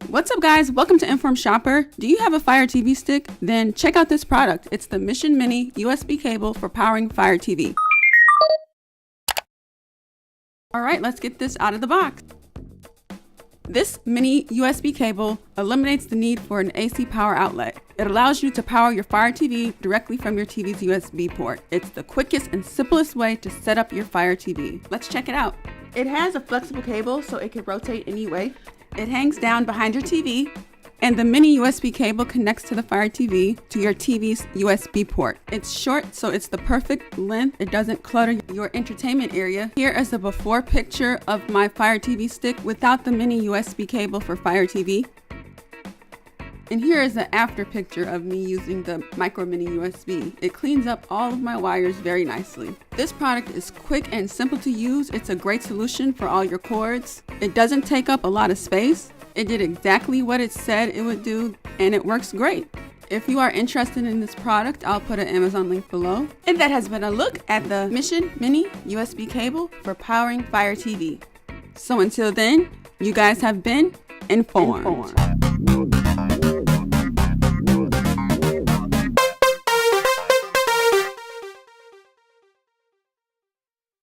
What's up guys, welcome to Informed Shopper. Do you have a Fire TV stick? Then check out this product. It's the Mission Mini USB cable for powering Fire TV. Alright, let's get this out of the box. This mini USB cable eliminates the need for an AC power outlet. It allows you to power your Fire TV directly from your TV's USB port. It's the quickest and simplest way to set up your Fire TV. Let's check it out. It has a flexible cable so it can rotate any way. It hangs down behind your TV, and the mini USB cable connects to the Fire TV to your TV's USB port. It's short, so it's the perfect length. It doesn't clutter your entertainment area. Here is a before picture of my Fire TV stick without the mini USB cable for Fire TV. And here is an after picture of me using the micro mini USB. It cleans up all of my wires very nicely. This product is quick and simple to use. It's a great solution for all your cords. It doesn't take up a lot of space. It did exactly what it said it would do, and it works great. If you are interested in this product, I'll put an Amazon link below. And that has been a look at the Mission Mini USB cable for powering Fire TV. So until then, you guys have been informed.